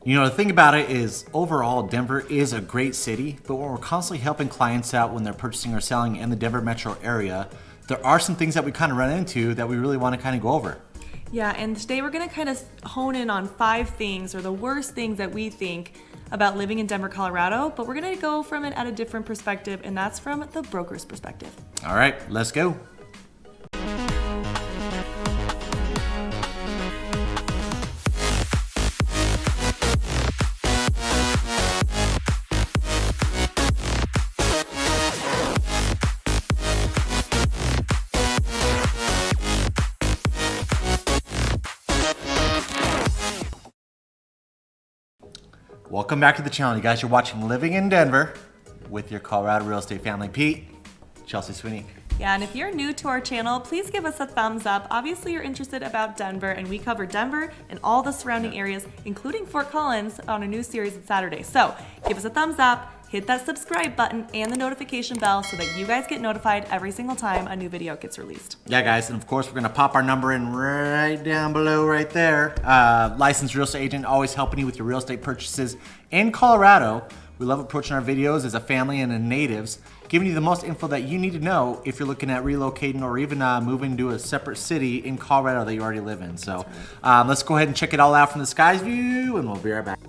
You know, the thing about it is overall Denver is a great city, but when we're constantly helping clients out when they're purchasing or selling in the Denver metro area, there are some things that we kind of run into that we really want to kind of go over. Yeah, and today we're going to kind of hone in on 5 things or the worst things that we think about living in Denver, Colorado, but we're going to go from it at a different perspective, and that's from the broker's perspective. All right, let's go. Welcome back to the channel. You guys are watching Living in Denver with your Colorado real estate family, Pete, Chelsea, Sweeney. Yeah, and if you're new to our channel, please give us a thumbs up. Obviously, you're interested about Denver, and we cover Denver and all the surrounding areas, including Fort Collins, on a new series on Saturday. So give us a thumbs up, hit that subscribe button and the notification bell so that you guys get notified every single time a new video gets released. Yeah, guys, and of course, we're going to pop our number in right down below right there. Licensed real estate agent, always helping you with your real estate purchases in Colorado. We love approaching our videos as a family and a natives, giving you the most info that you need to know if you're looking at relocating or even moving to a separate city in Colorado that you already live in. So let's go ahead and check it all out from the sky's view, and we'll be right back.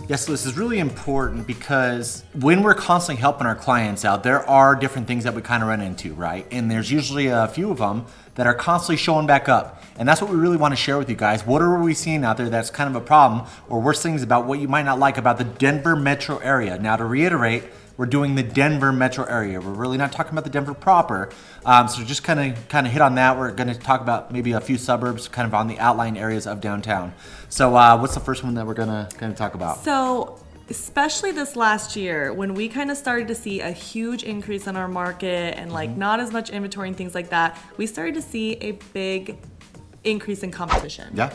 Yes, so this is really important because when we're constantly helping our clients out, there are different things that we kind of run into, right? And there's usually a few of them that are constantly showing back up. And that's what we really want to share with you guys. What are we seeing out there that's kind of a problem or worse things about what you might not like about the Denver metro area? Now, to reiterate, we're doing the Denver metro area. We're really not talking about the Denver proper. So just kind of hit on that. We're going to talk about maybe a few suburbs kind of on the outlying areas of downtown. So what's the first one that we're going to kind of talk about? So especially this last year when we kind of started to see a huge increase in our market and like not as much inventory and things like that, we started to see a big increase in competition. Yeah.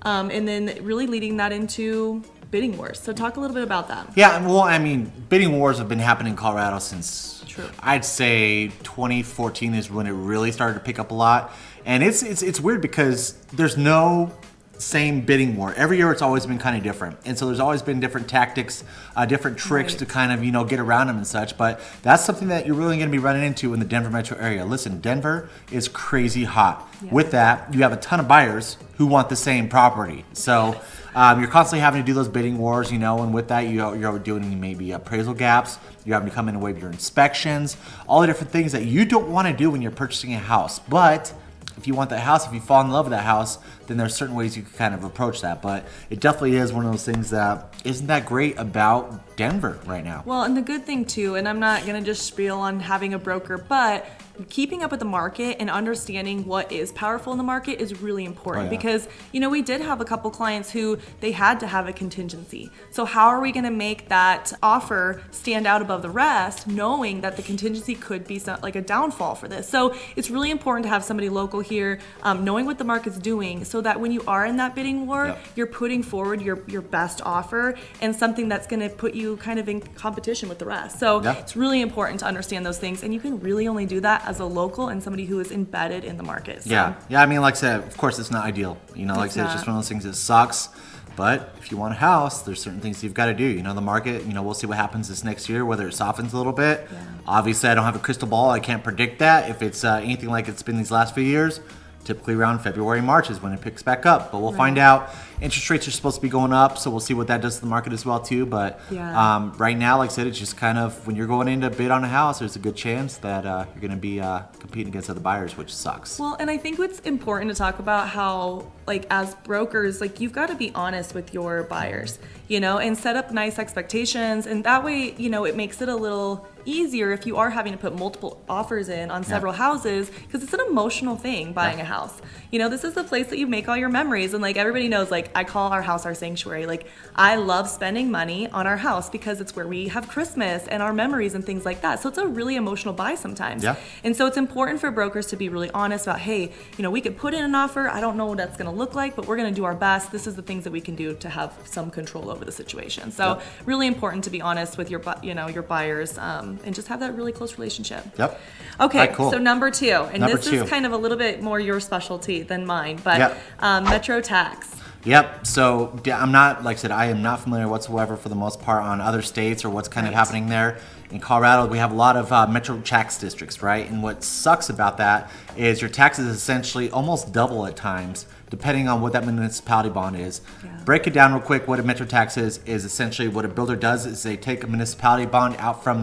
And then really leading that into bidding wars. So talk a little bit about that. Yeah, well, I mean, bidding wars have been happening in Colorado since, True. I'd say 2014 is when it really started to pick up a lot. And it's weird because there's no same bidding war. Every year it's always been kind of different. And so there's always been different tactics, different tricks to kind of, get around them and such. But that's something that you're really going to be running into in the Denver metro area. Listen, Denver is crazy hot. Yeah. With that, you have a ton of buyers who want the same property. So you're constantly having to do those bidding wars, and with that, you're doing maybe appraisal gaps. You're having to come in and waive your inspections, all the different things that you don't want to do when you're purchasing a house. But if you want that house, if you fall in love with that house, then there's certain ways you can kind of approach that. But it definitely is one of those things that isn't that great about Denver right now. Well, and the good thing too, and I'm not going to just spiel on having a broker, but keeping up with the market and understanding what is powerful in the market is really important because, we did have a couple clients who they had to have a contingency. So how are we going to make that offer stand out above the rest, knowing that the contingency could be like a downfall for this? So it's really important to have somebody local here, knowing what the market's doing so that when you are in that bidding war, you're putting forward your best offer and something that's going to put you kind of in competition with the rest. So it's really important to understand those things, and you can really only do that as a local and somebody who is embedded in the market. So. Yeah. I mean, like I said, of course, it's not ideal. Like I said, it's just one of those things that sucks. But if you want a house, there's certain things you've got to do. The market, we'll see what happens this next year, whether it softens a little bit. Yeah. Obviously, I don't have a crystal ball. I can't predict that. If it's anything like it's been these last few years, Typically around February, March is when it picks back up. But we'll find out. Interest rates are supposed to be going up, so we'll see what that does to the market as well too. But right now, like I said, it's just kind of when you're going in to bid on a house, there's a good chance that you're going to be competing against other buyers, which sucks. Well, and I think what's important to talk about how, like, as brokers, like, you've got to be honest with your buyers, you know, and set up nice expectations, and that way, you know, it makes it a little easier if you are having to put multiple offers in on several houses, because it's an emotional thing buying a house. You know, this is the place that you make all your memories, and like everybody knows, like, I call our house our sanctuary. Like, I love spending money on our house because it's where we have Christmas and our memories and things like that. So it's a really emotional buy sometimes. And so it's important for brokers to be really honest about, hey, you know, we could put in an offer. I don't know what that's going to look like, but we're going to do our best. This is the things that we can do to have some control over the situation. So really important to be honest with your, you know, your buyers, and just have that really close relationship. Okay, cool. So number 2, and this is kind of a little bit more your specialty than mine, but Metro Tax. So I'm not, like I said, I am not familiar whatsoever for the most part on other states or what's kind of happening there. In Colorado, we have a lot of Metro tax districts, right? And what sucks about that is your taxes essentially almost double at times, depending on what that municipality bond is. Break it down real quick. What a Metro tax is essentially what a builder does is they take a municipality bond out from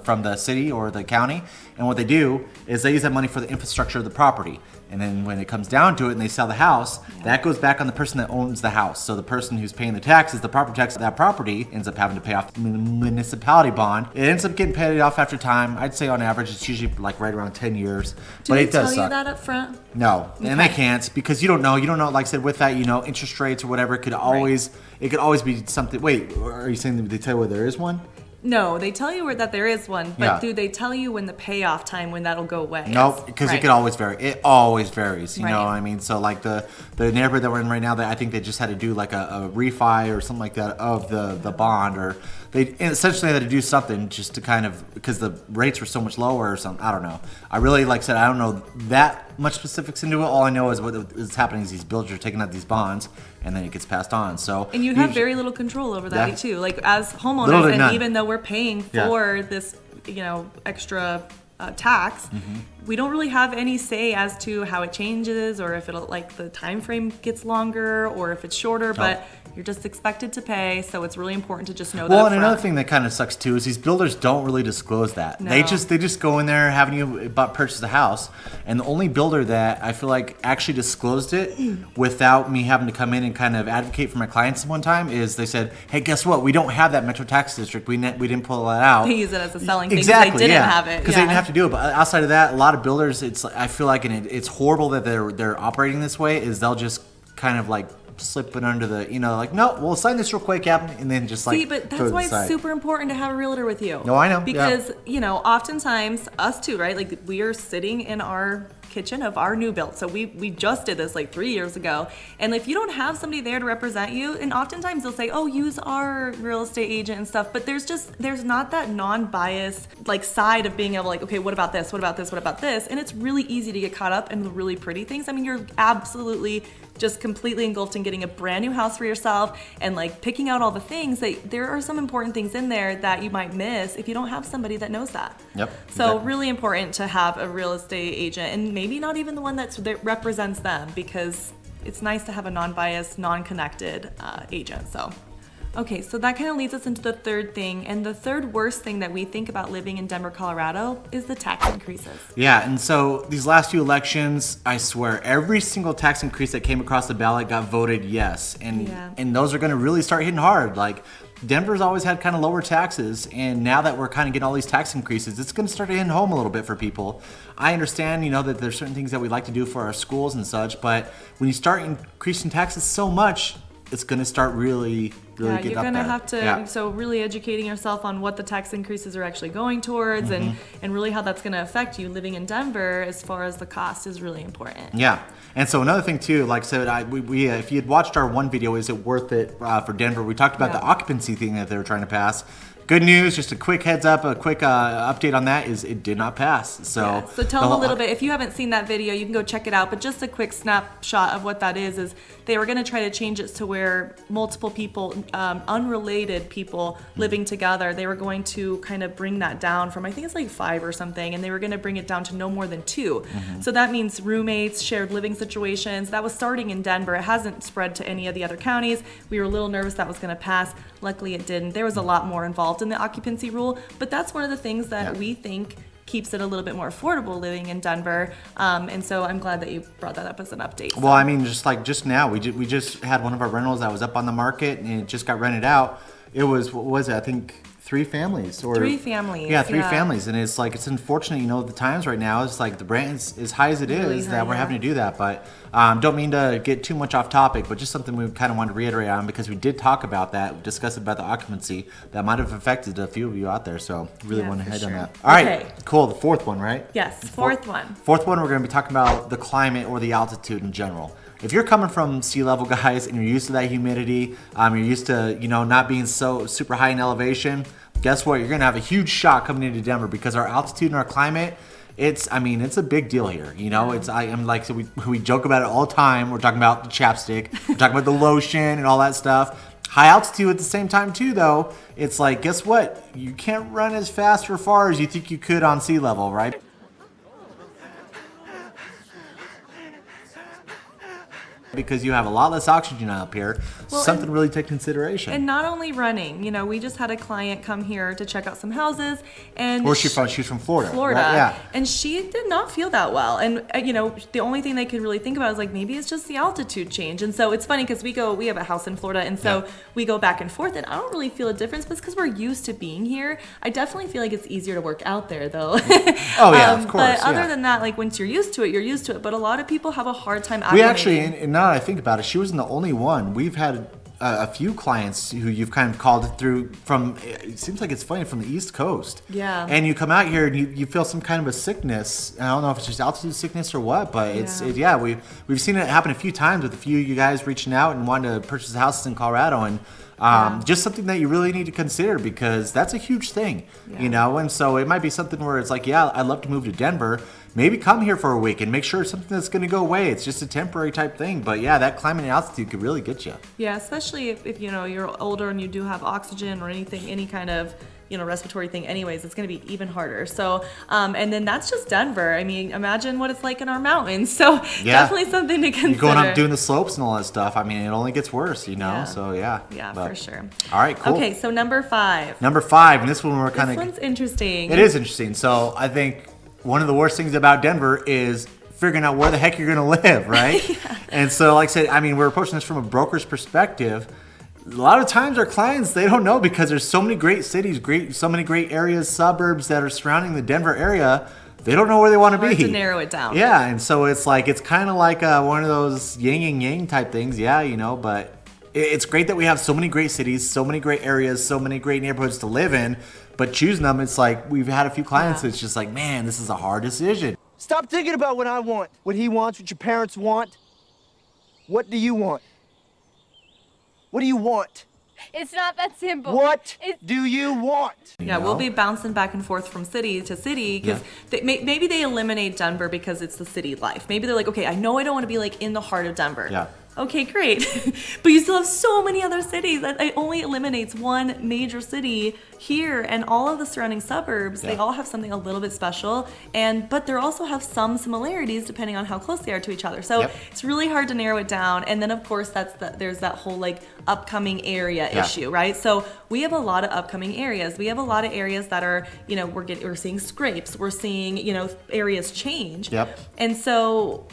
from the city or the county, and what they do is they use that money for the infrastructure of the property. And then when it comes down to it and they sell the house, that goes back on the person that owns the house. So the person who's paying the taxes, the property tax of that property, ends up having to pay off the municipality bond. It ends up getting paid off after time. I'd say on average it's usually like right around 10 years. Do they tell you that up front? No, and they can't, because you don't know. You don't know, like I said, with that, you know, interest rates or whatever, it could always be something. Wait, are you saying that they tell you where there is one? No, they tell you that there is one, but do they tell you when the payoff time, when that'll go away? Nope, because it could always vary. It always varies, you know what I mean? So like the neighborhood that we're in right now, I think they just had to do like a refi or something like that of the bond, or they essentially had to do something just to kind of, because the rates were so much lower or something. I don't know. I really, like I said, I don't know that much specifics into it. All I know is what is happening is these builders are taking out these bonds, and then it gets passed on. So and you have very little control over that too. Like as homeowners, and even though we're paying for this, you know, extra tax, we don't really have any say as to how it changes, or if it'll, like, the time frame gets longer or if it's shorter. But you're just expected to pay, so it's really important to just know that. Well, and another thing that kind of sucks too is these builders don't really disclose that. No. They just go in there having you purchase the house, and the only builder that I feel like actually disclosed it without me having to come in and kind of advocate for my clients one time is they said, "Hey, guess what? We don't have that Metro Tax District. We didn't pull that out." They use it as a selling thing because they didn't have it because they didn't have to do it. But outside of that, a lot of builders, I feel like, and it's horrible that they're operating this way. Is they'll just kind of like slip it under the, you know, like, no, we'll sign this real quick, and then just like. See, but that's why it's super important to have a realtor with you. No, I know. Because, you know, oftentimes, us too, right? Like, we are sitting in our kitchen of our new build. So we just did this like 3 years ago. And if you don't have somebody there to represent you, and oftentimes they'll say, oh, use our real estate agent and stuff, but there's not that non-biased like side of being able, like, okay, what about this? What about this? What about this? And it's really easy to get caught up in the really pretty things. I mean, you're absolutely just completely engulfed in getting a brand new house for yourself and like picking out all the things that there are some important things in there that you might miss if you don't have somebody that knows that. Yep. So exactly. Really important to have a real estate agent, and maybe not even the one that represents them, because it's nice to have a non-biased, non-connected agent. So. Okay, so that kind of leads us into the third thing, and the third worst thing that we think about living in Denver, Colorado is the tax increases. Yeah, and so these last few elections, I swear, every single tax increase that came across the ballot got voted yes, and those are going to really start hitting hard. Like, Denver's always had kind of lower taxes, and now that we're kind of getting all these tax increases, it's going to start hitting home a little bit for people. I understand, you know, that there's certain things that we like to do for our schools and such, but when you start increasing taxes so much, it's going to start really you're going to have to, so really educating yourself on what the tax increases are actually going towards, and really how that's going to affect you living in Denver as far as the cost is really important. Yeah. And so another thing too, like I said, we if you had watched our one video, Is It Worth It for Denver, we talked about the occupancy thing that they were trying to pass. good news, just a quick heads up, a quick update on that is it did not pass. So, yeah. So tell them a little bit. If you haven't seen that video, you can go check it out. But just a quick snapshot of what that is they were going to try to change it to where multiple people, unrelated people living together, they were going to kind of bring that down from, I think it's like 5 or something, and they were going to bring it down to no more than 2. So that means roommates, shared living situations. That was starting in Denver. It hasn't spread to any of the other counties. We were a little nervous that was going to pass. Luckily it didn't. There was a lot more involved in the occupancy rule, but that's one of the things that we think keeps it a little bit more affordable living in Denver. And so I'm glad that you brought that up as an update. Well, I mean, just now, we just had one of our rentals that was up on the market and it just got rented out. It was, what was it? I think 3 families. Or 3 families. Yeah, 3 families. And it's like, it's unfortunate, the times right now, it's like the brand is as high as it is really that we're having to do that. But don't mean to get too much off topic, but just something we kind of wanted to reiterate on because we did talk about that, discuss about the occupancy that might have affected a few of you out there. So really want to head on that. All right, cool. The 4th one, right? Yes, fourth one. 4th one, we're going to be talking about the climate or the altitude in general. If you're coming from sea level, guys, and you're used to that humidity, you're used to, not being so super high in elevation, guess what? You're going to have a huge shock coming into Denver because our altitude and our climate, it's a big deal here. I'm like, so we joke about it all the time. We're talking about the chapstick, we're talking about the lotion and all that stuff. High altitude at the same time too, though. It's like, guess what? You can't run as fast or far as you think you could on sea level, right? Because you have a lot less oxygen up here. Well, something really to take consideration. And not only running, we just had a client come here to check out some houses, and she's from Florida. Florida, right? Yeah. And she did not feel that well. And the only thing they could really think about is like maybe it's just the altitude change. And so it's funny because we have a house in Florida, and so we go back and forth, and I don't really feel a difference, but it's because we're used to being here. I definitely feel like it's easier to work out there, though. Oh yeah, of course. But other than that, like once you're used to it, you're used to it. But a lot of people have a hard time. We actually, and now that I think about it, she wasn't the only one. We've had a few clients who you've kind of called through from, it seems like it's funny, from the East Coast. Yeah. And you come out here and you feel some kind of a sickness. I don't know if it's just altitude sickness or what, but we've seen it happen a few times with a few of you guys reaching out and wanting to purchase houses in Colorado, and just something that you really need to consider because that's a huge thing, and so it might be something where it's like, I'd love to move to Denver. Maybe come here for a week and make sure it's something that's going to go away. It's just a temporary type thing. But that climate and altitude could really get you. Yeah, especially if you're older and you do have oxygen or any kind of respiratory thing anyways, it's going to be even harder. So, and then that's just Denver. I mean, imagine what it's like in our mountains. So definitely something to consider. You're going up doing the slopes and all that stuff. I mean, it only gets worse, So Yeah, for sure. All right, cool. Okay, so number 5. Number 5, and this one we're kind of... This one's interesting. It is interesting. So I think one of the worst things about Denver is figuring out where the heck you're going to live, right? And so, like I said, I mean, we're approaching this from a broker's perspective. A lot of times our clients, they don't know because there's so many great cities, so many great areas, suburbs that are surrounding the Denver area. They don't know where they want to be. Hard to narrow it down. Yeah, and so it's kind of like one of those yin and yang type things, but it's great that we have so many great cities, so many great areas, so many great neighborhoods to live in, but choosing them, it's like we've had a few clients that's just like, man, this is a hard decision. Stop thinking about what I want, what he wants, what your parents want. What do you want? What do you want? It's not that simple. What do you want? We'll be bouncing back and forth from city to city because maybe they eliminate Denver because it's the city life. Maybe they're like, okay, I know I don't want to be like in the heart of Denver. Yeah. Okay, great. But you still have so many other cities. That it only eliminates one major city here, and all of the surrounding suburbs, they all have something a little bit special, but they also have some similarities depending on how close they are to each other. So it's really hard to narrow it down. And then of course there's that whole like upcoming area issue, right? So we have a lot of upcoming areas. We have a lot of areas that are, we're seeing scrapes, we're seeing, areas change. Yep. And so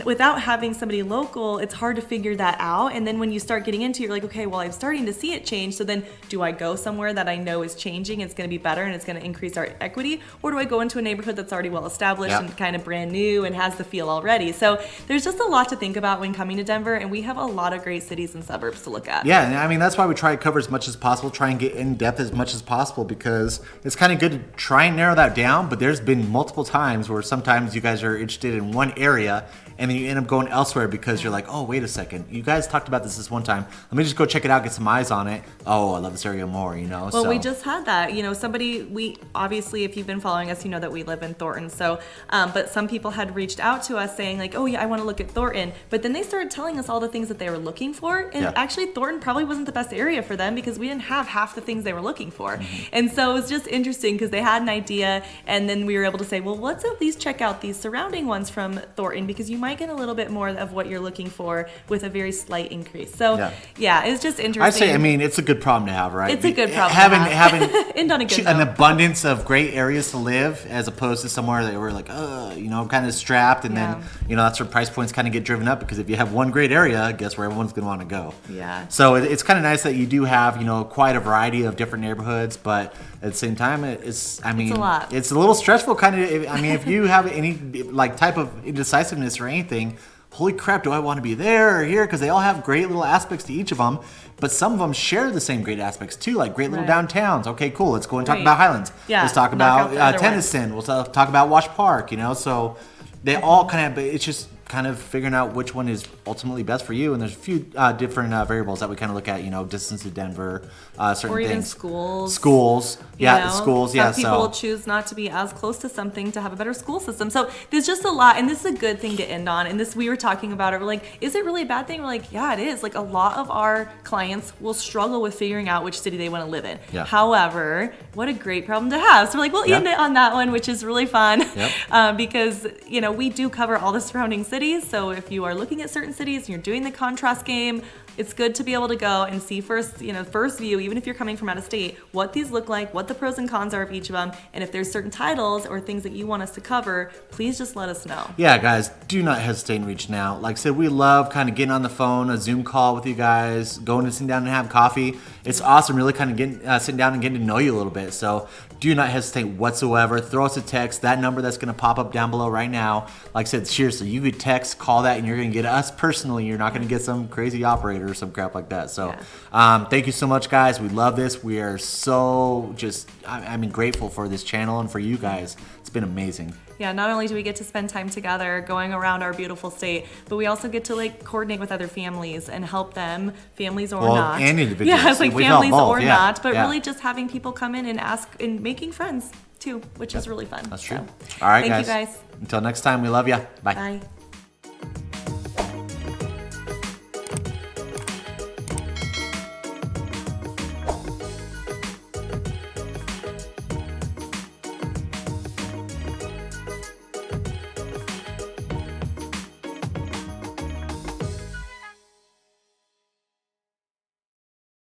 without having somebody local, it's hard to figure that out. And then when you start getting into it, you're like, okay, well, I'm starting to see it change. So then do I go somewhere that I know is changing, it's going to be better and it's going to increase our equity? Or do I go into a neighborhood that's already well established and kind of brand new and has the feel already? So there's just a lot to think about when coming to Denver, and we have a lot of great cities and suburbs to look at. Yeah, and I mean, that's why we try to cover as much as possible, try and get in depth as much as possible, because it's kind of good to try and narrow that down. But there's been multiple times where sometimes you guys are interested in one area and then you end up going elsewhere because you're like, oh, wait a second, you guys talked about this one time. Let me just go check it out, get some eyes on it. Oh, I love this area more, you know? Well, we just had that. You know, we obviously, if you've been following us, you know that we live in Thornton. So, but some people had reached out to us saying like, oh yeah, I want to look at Thornton. But then they started telling us all the things that they were looking for. And actually Thornton probably wasn't the best area for them because we didn't have half the things they were looking for. And so it was just interesting because they had an idea, and then we were able to say, well, let's at least check out these surrounding ones from Thornton because you might get a little bit more of what you're looking for with a very slight increase. So yeah, it's just interesting. I'd say, I mean, it's a good problem to have, right? It's a good problem having end on a good an note. abundance of great areas to live as opposed to somewhere that we're like, you know, kind of strapped, and then, you know, that's where price points kind of get driven up because if you have one great area, guess where everyone's going to want to go. Yeah. So it's kind of nice that you do have, you know, quite a variety of different neighborhoods, but at the same time, it's a lot. It's a little stressful kind of. I mean, if you have any like type of indecisiveness or anything, holy crap, do I want to be there or here? Because they all have great little aspects to each of them, but some of them share the same great aspects too, like great little downtowns. Okay, cool. Let's go and talk about Highlands. Yeah. Let's talk about Tennyson. We'll talk about Wash Park. You know, so they all kind of. It's just kind of figuring out which one is ultimately best for you. And there's a few different variables that we kind of look at. You know, distance to Denver, certain or even things. schools. Schools. Yeah, schools. Yeah. Some people choose not to be as close to something to have a better school system. So there's just a lot, and this is a good thing to end on. And this, we were talking about it. We're like, is it really a bad thing? We're like, yeah, it is. Like a lot of our clients will struggle with figuring out which city they want to live in. Yeah. However, what a great problem to have. So we're like, we'll end it on that one, which is really fun. Yep. Because, you know, we do cover all the surrounding cities. So if you are looking at certain cities and you're doing the contrast game, it's good to be able to go and see first view, even if you're coming from out of state, what these look like, what the pros and cons are of each of them. And if there's certain titles or things that you want us to cover, please just let us know. Yeah, guys, do not hesitate in reaching out. Like I said, we love kind of getting on the phone, a Zoom call with you guys, going to sit down and have coffee. It's awesome, really kind of getting sitting down and getting to know you a little bit. So do not hesitate whatsoever. Throw us a text. That number that's going to pop up down below right now. Like I said, seriously, you could text, call that, and you're going to get us personally. You're not going to get some crazy operator or some crap like that. So thank you so much, guys. We love this. We are so just, I mean, grateful for this channel and for you guys. It's been amazing. Yeah, not only do we get to spend time together going around our beautiful state, but we also get to like coordinate with other families and help them, families or not. And individuals. Yeah, it's like families or not, but really just having people come in and ask and making friends too, which is really fun. That's true. All right, thank you guys. Until next time, we love you. Bye. Bye.